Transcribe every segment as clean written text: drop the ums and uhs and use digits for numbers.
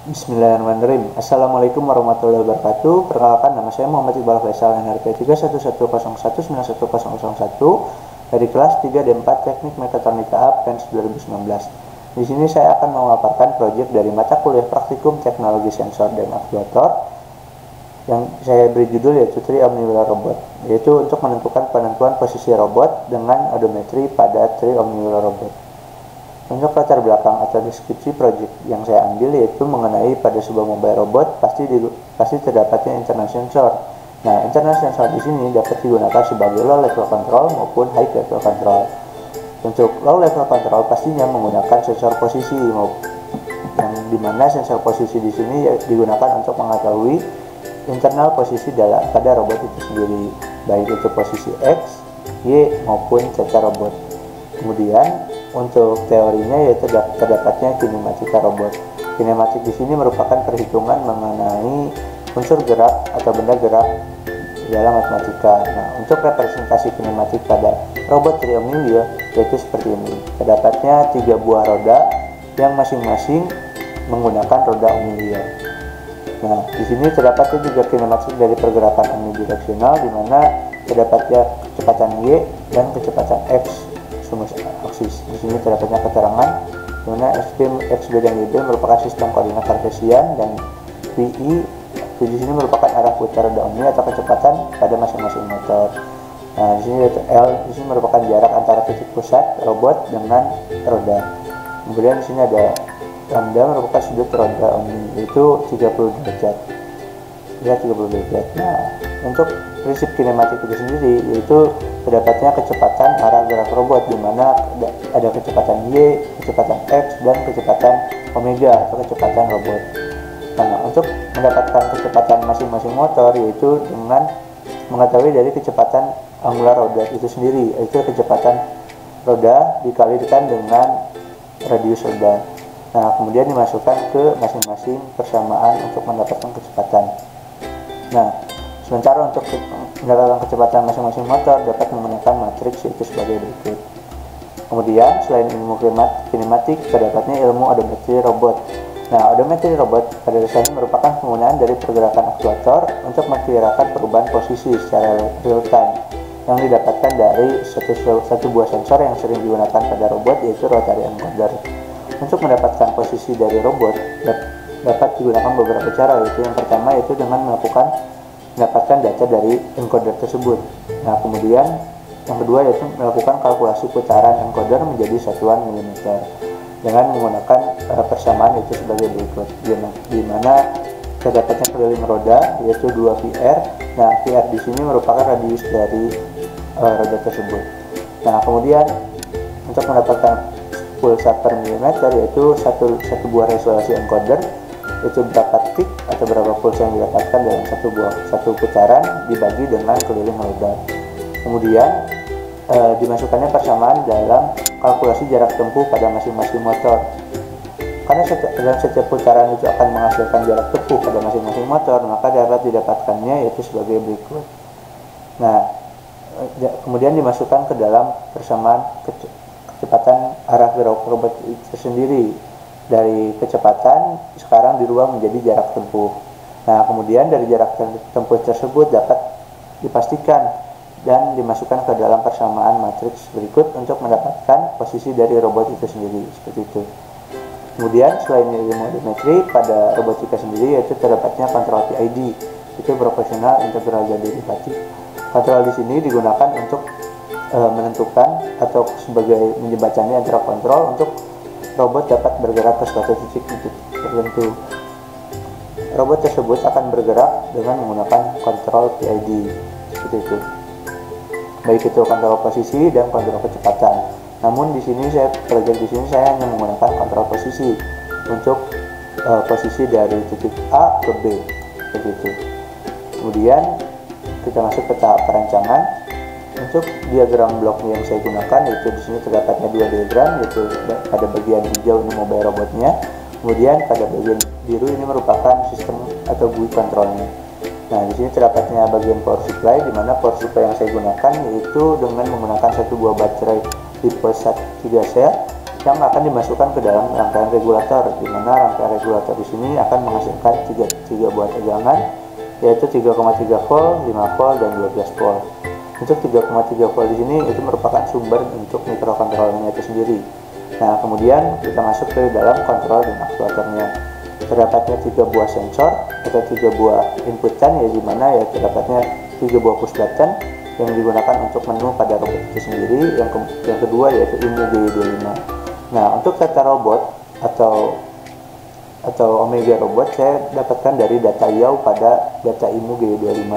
Bismillahirrahmanirrahim. Assalamualaikum warahmatullahi wabarakatuh. Perkenalkan, nama saya Muhammad Iqbal Faisal, NRP 31101919101 dari kelas 3D4 Teknik Mekatronika APENS 2019. Di sini saya akan memaparkan proyek dari mata kuliah Praktikum Teknologi Sensor dan Aktuator yang saya beri judul yaitu Tri Omniwheel Robot, yaitu untuk menentukan penentuan posisi robot dengan odometri pada Tri Omniwheel Robot. Untuk latar belakang atau deskripsi proyek yang saya ambil yaitu mengenai pada sebuah mobile robot pasti terdapatnya internal sensor. Nah, internal sensor di sini dapat digunakan sebagai low level control maupun high level control. Untuk low level control pastinya menggunakan sensor posisi, yang dimana sensor posisi di sini digunakan untuk mengetahui internal posisi pada robot itu sendiri, baik itu posisi X, Y maupun Z robot. Kemudian untuk teorinya yaitu terdapatnya kinematika robot. Kinematik di sini merupakan perhitungan mengenai unsur gerak atau benda gerak dalam matematika. Nah, untuk representasi kinematik pada robot Tri Omniwheel yaitu seperti ini. Terdapatnya 3 buah roda yang masing-masing menggunakan roda omniwheel. Nah, di sini terdapatnya juga kinematik dari pergerakan omnidireksional, di mana terdapatnya kecepatan Y dan kecepatan X aksis. Di sini terdapatnya keterangan di mana X, B, dan Y merupakan sistem koordinat kartesian dan VI di sini merupakan arah putar roda omni atau kecepatan pada masing-masing motor. Nah, di sini L di sini merupakan jarak antara titik pusat robot dengan roda. Kemudian di sini ada lambda merupakan sudut roda omni yaitu 30 derajat. Ya, 30 derajat. Nah, untuk prinsip kinematik itu sendiri yaitu terdapatnya kecepatan arah gerak robot, di mana ada kecepatan Y, kecepatan X, dan kecepatan omega atau kecepatan robot. Nah, untuk mendapatkan kecepatan masing-masing motor yaitu dengan mengetahui dari kecepatan angular roda itu sendiri, yaitu kecepatan roda dikalikan dengan radius roda. Nah, kemudian dimasukkan ke masing-masing persamaan untuk mendapatkan kecepatan. Nah, sementara untuk mendapatkan kecepatan masing-masing motor dapat menggunakan matriks yaitu sebagai berikut. Kemudian selain ilmu kinematik terdapatnya ilmu odometri robot. Nah, odometri robot pada dasarnya merupakan penggunaan dari pergerakan aktuator untuk memperkirakan perubahan posisi secara real time yang didapatkan dari satu buah sensor yang sering digunakan pada robot yaitu rotary encoder. Untuk mendapatkan posisi dari robot dapat digunakan beberapa cara, yaitu yang pertama yaitu dengan mendapatkan data dari encoder tersebut. Nah, kemudian yang kedua yaitu melakukan kalkulasi putaran encoder menjadi satuan milimeter dengan menggunakan persamaan itu sebagai berikut, di mana terdapatnya keliling roda yaitu 2 VR. Nah, VR di sini merupakan radius dari roda tersebut. Nah, kemudian untuk mendapatkan pulsa per milimeter yaitu satu buah resolusi encoder, itu berapa tick atau berapa pulsa yang didapatkan dalam satu putaran dibagi dengan keliling roda. Kemudian dimasukkannya persamaan dalam kalkulasi jarak tempuh pada masing-masing motor. Karena dalam setiap putaran itu akan menghasilkan jarak tempuh pada masing-masing motor, maka dapat didapatkannya yaitu sebagai berikut. Nah, kemudian dimasukkan ke dalam persamaan kecepatan arah gerak robot itu sendiri. Dari kecepatan sekarang dirubah menjadi jarak tempuh. Nah, kemudian dari jarak tempuh tersebut dapat dipastikan dan dimasukkan ke dalam persamaan matriks berikut untuk mendapatkan posisi dari robot itu sendiri, seperti itu. Kemudian selain ilmu odometri pada robotika sendiri yaitu terdapatnya kontrol PID, itu proporsional integral dan derivatif. Kontrol di sini digunakan untuk menentukan atau sebagai menjembatani antara kontrol untuk robot dapat bergerak ke suatu titik tertentu. Robot tersebut akan bergerak dengan menggunakan kontrol PID, seperti itu. Baik itu kontrol posisi dan kontrol kecepatan. Namun di sini saya hanya menggunakan kontrol posisi untuk posisi dari titik A ke B, seperti itu. Kemudian kita masuk ke tahap perancangan. Untuk diagram blok yang saya gunakan yaitu di sini terdapatnya 2 diagram, yaitu pada bagian hijau ini mobile robotnya, kemudian pada bagian biru ini merupakan sistem atau GUI kontrolnya. Nah, di sini terdapatnya bagian power supply, di mana power supply yang saya gunakan yaitu dengan menggunakan satu buah baterai tipe 3 cell yang akan dimasukkan ke dalam rangkaian regulator, di mana rangkaian regulator di sini akan menghasilkan tiga buah tegangan, yaitu 3,3 volt, 5 volt, dan 12 volt. Untuk 3,3 volt di sini itu merupakan sumber untuk mikrokontrolernya itu sendiri. Nah, kemudian kita masuk ke dalam kontrol dan aktuatornya. Terdapatnya 3 buah sensor atau 3 buah inputan, ya, di mana ya terdapatnya 3 buah push button yang digunakan untuk menu pada robot itu sendiri. Yang kedua yaitu IMU GY25. Nah, untuk data robot atau Omega robot saya dapatkan dari data YAW pada data IMU GY25.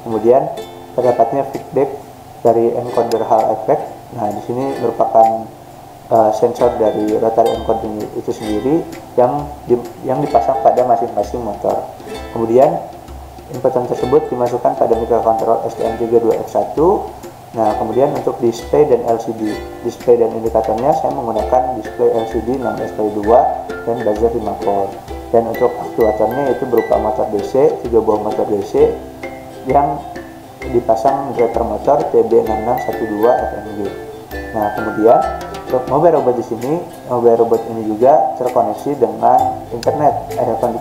Kemudian terdapatnya feedback dari encoder Hall effect. Nah, di sini merupakan sensor dari rotary encoder itu sendiri yang dipasang pada masing-masing motor. Kemudian inputan tersebut dimasukkan pada mikrokontroler STM32F1. Nah, kemudian untuk display dan LCD, display dan indikatornya saya menggunakan display LCD 16x2 dan buzzer 5 volt. Dan untuk aktuatornya itu berupa motor DC, 3 buah motor DC yang dipasang driver motor TB6612 FMG. Nah, kemudian untuk mobile robot di sini, mobile robot ini juga terkoneksi dengan internet,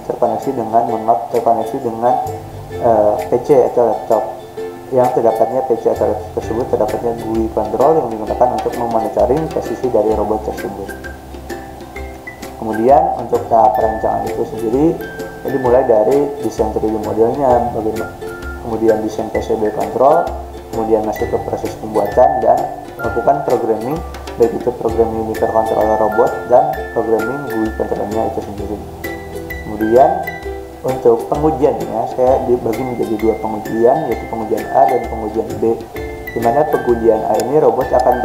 terkoneksi dengan terkoneksi dengan PC atau laptop. Yang terdapatnya PC atau laptop tersebut terdapatnya GUI control yang digunakan untuk memonitoring posisi dari robot tersebut. Kemudian untuk tahap perancangan itu sendiri, jadi mulai dari desain 3D modelnya, kemudian desain PCB control, kemudian masuk ke proses pembuatan dan melakukan programming, baik itu programming mikrokontroler robot dan programming GUI controllernya itu sendiri. Kemudian untuk pengujiannya saya dibagi menjadi 2 pengujian, yaitu pengujian A dan pengujian B. Di mana pengujian A ini robot akan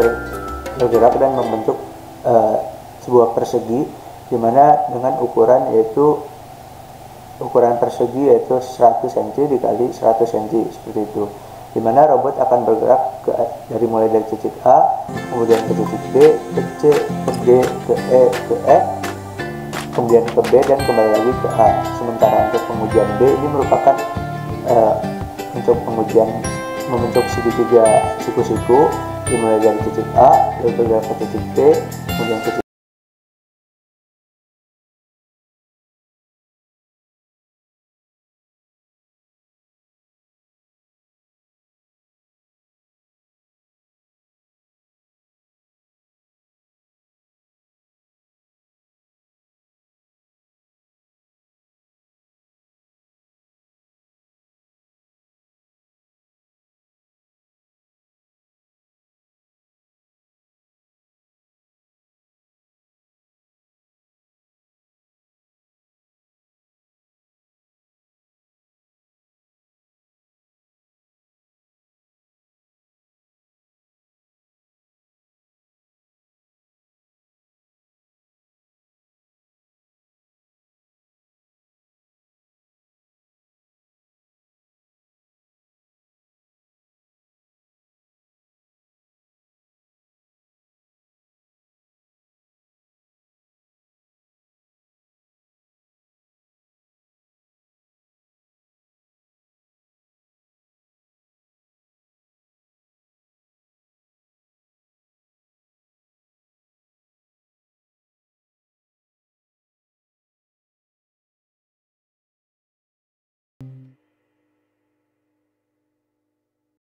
bergerak dan membentuk sebuah persegi, di mana dengan ukuran persegi yaitu 100 cm dikali 100 cm seperti itu. Di mana robot akan bergerak mulai dari titik A, kemudian ke titik B, ke C, ke D, ke E, ke F, kemudian ke B dan kembali lagi ke A. Sementara untuk pengujian B ini merupakan untuk pengujian membentuk segitiga siku-siku, dimulai dari titik A, lalu bergerak ke titik B, kemudian ke titik